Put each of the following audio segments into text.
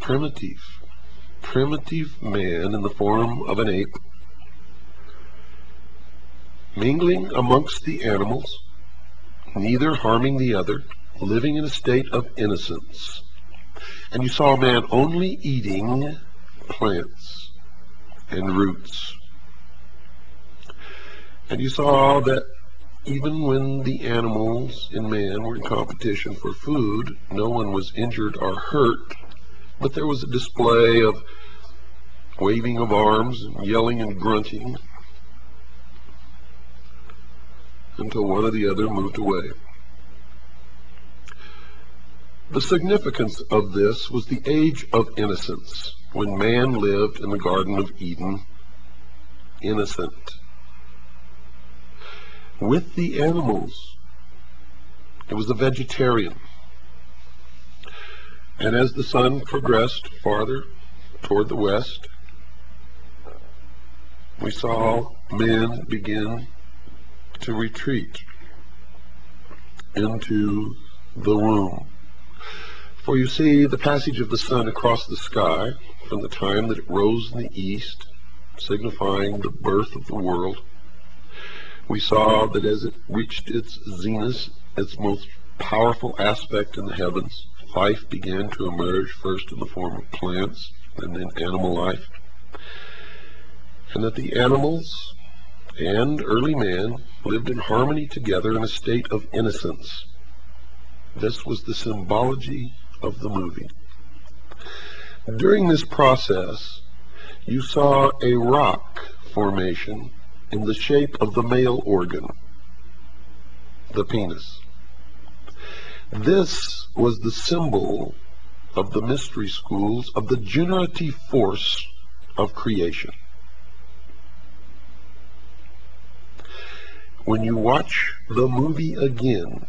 primitive. Primitive man in the form of an ape, mingling amongst the animals, neither harming the other, living in a state of innocence. And you saw a man only eating plants and roots. And you saw that even when the animals and man were in competition for food, no one was injured or hurt, but there was a display of waving of arms and yelling and grunting until one or the other moved away. The significance of this was the age of innocence, when man lived in the Garden of Eden, innocent. With the animals, it was a vegetarian. And as the sun progressed farther toward the west, we saw men begin to retreat into the womb. For you see, the passage of the sun across the sky, from the time that it rose in the east, signifying the birth of the world, we saw that as it reached its zenith, its most powerful aspect in the heavens, life began to emerge, first in the form of plants and then animal life. And that the animals and early man lived in harmony together in a state of innocence. This was the symbology of the movie. During this process, you saw a rock formation in the shape of the male organ, the penis. This was the symbol of the mystery schools of the generative force of creation. When you watch the movie again,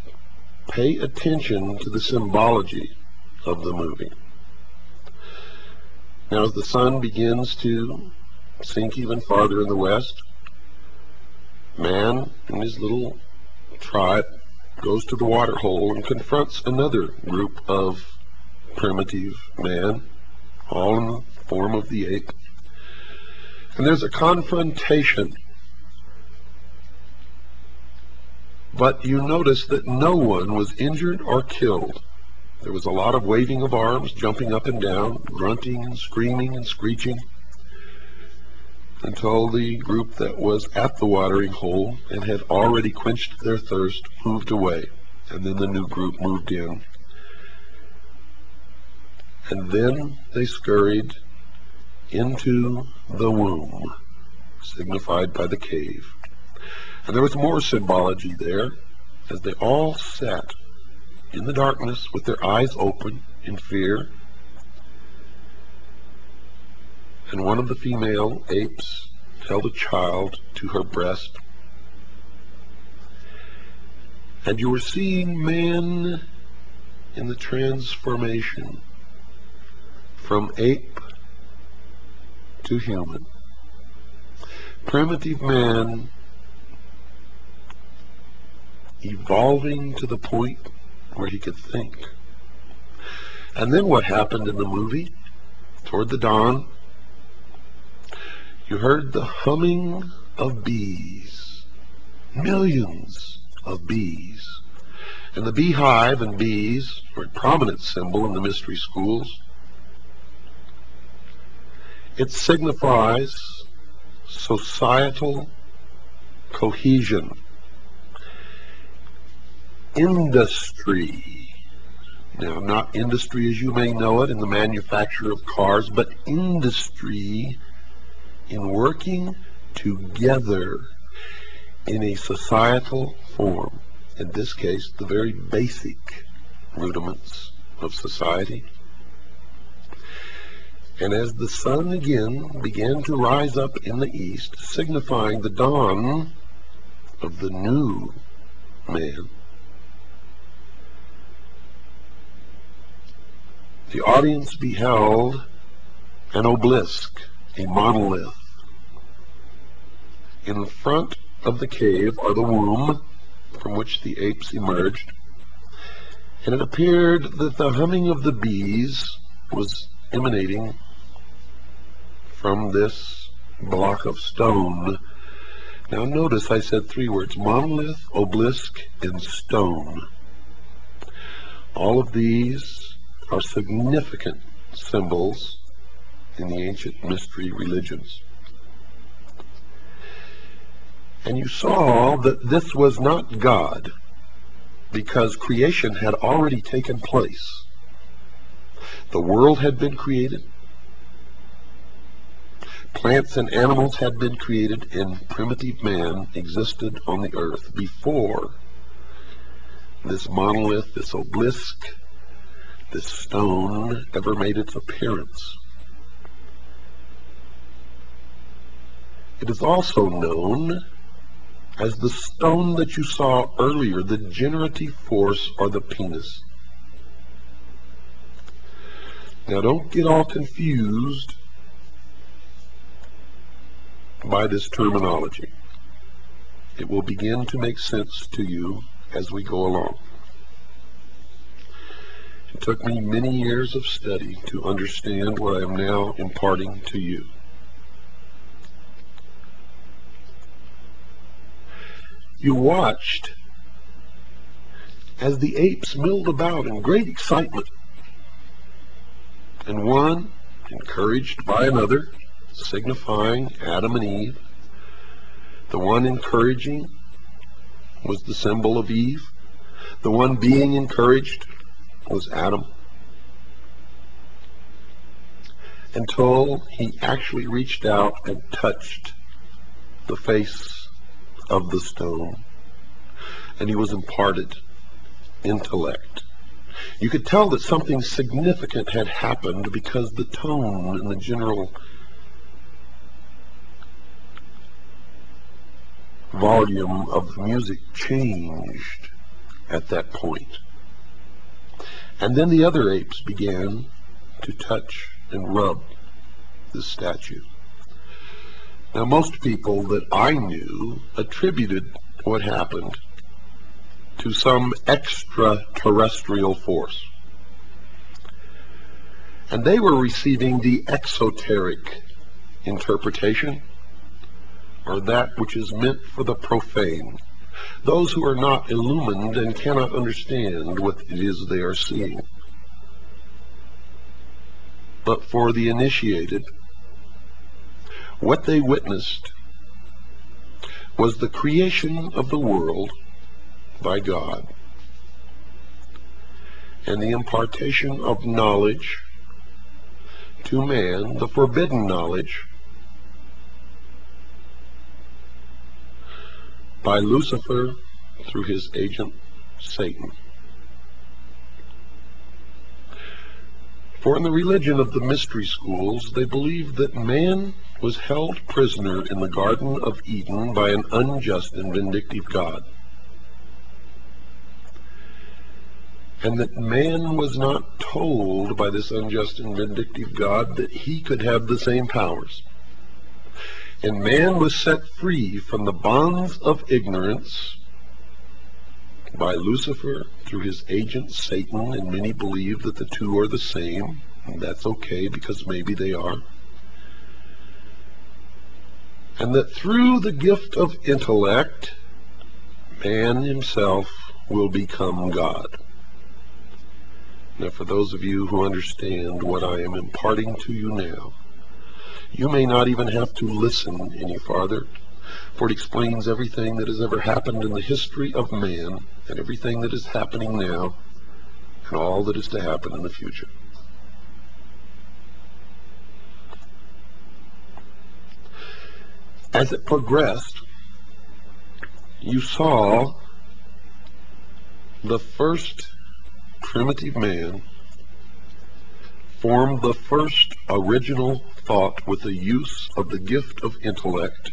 pay attention to the symbology of the movie. Now, as the sun begins to sink even farther in the west, man and his little tribe goes to the water hole and confronts another group of primitive man, all in the form of the ape. And there's a confrontation. But you notice that no one was injured or killed. There was a lot of waving of arms, jumping up and down, grunting and screaming and screeching, until the group that was at the watering hole and had already quenched their thirst moved away. And then the new group moved in. And then they scurried into the womb, signified by the cave. And there was more symbology there, as they all sat in the darkness with their eyes open in fear. And one of the female apes held a child to her breast. And you were seeing man in the transformation from ape to human. Primitive man evolving to the point where he could think. And then what happened in the movie? Toward the dawn, you heard the humming of bees, millions of bees. And the beehive and bees were a prominent symbol in the mystery schools. It signifies societal cohesion, industry. Now, not industry as you may know it in the manufacture of cars, but industry in working together in a societal form. In this case, the very basic rudiments of society. And as the sun again began to rise up in the east, signifying the dawn of the new man, the audience beheld an obelisk, a monolith. In front of the cave, or the womb, from which the apes emerged, and it appeared that the humming of the bees was emanating from this block of stone. Now notice I said three words: monolith, obelisk, and stone. All of these are significant symbols in the ancient mystery religions. And you saw that this was not God, because creation had already taken place. The world had been created. Plants and animals had been created, and primitive man existed on the earth before this monolith, this obelisk, this stone ever made its appearance. It is also known as the stone that you saw earlier, the generative force, or the penis. Now don't get all confused by this terminology. It will begin to make sense to you as we go along. It took me many years of study to understand what I am now imparting to you. You watched as the apes milled about in great excitement, and one, encouraged by another, signifying Adam and Eve. The one encouraging was the symbol of Eve. The one being encouraged was Adam. Until he actually reached out and touched the face of the stone, and he was imparted intellect. You could tell that something significant had happened because the tone and the general volume of the music changed at that point. And then the other apes began to touch and rub the statue. Now, most people that I knew attributed what happened to some extraterrestrial force. And they were receiving the exoteric interpretation, or that which is meant for the profane, those who are not illumined and cannot understand what it is they are seeing. But for the initiated, what they witnessed was the creation of the world by God, and the impartation of knowledge to man, the forbidden knowledge, by Lucifer through his agent Satan. For in the religion of the mystery schools, they believed that man was held prisoner in the Garden of Eden by an unjust and vindictive God, and that man was not told by this unjust and vindictive God that he could have the same powers. And man was set free from the bonds of ignorance by Lucifer through his agent Satan, and many believe that the two are the same, and that's okay because maybe they are. And that through the gift of intellect, man himself will become God. Now, for those of you who understand what I am imparting to you now, you may not even have to listen any farther, for it explains everything that has ever happened in the history of man, and everything that is happening now, and all that is to happen in the future. As it progressed, you saw the first primitive man form the first original thought with the use of the gift of intellect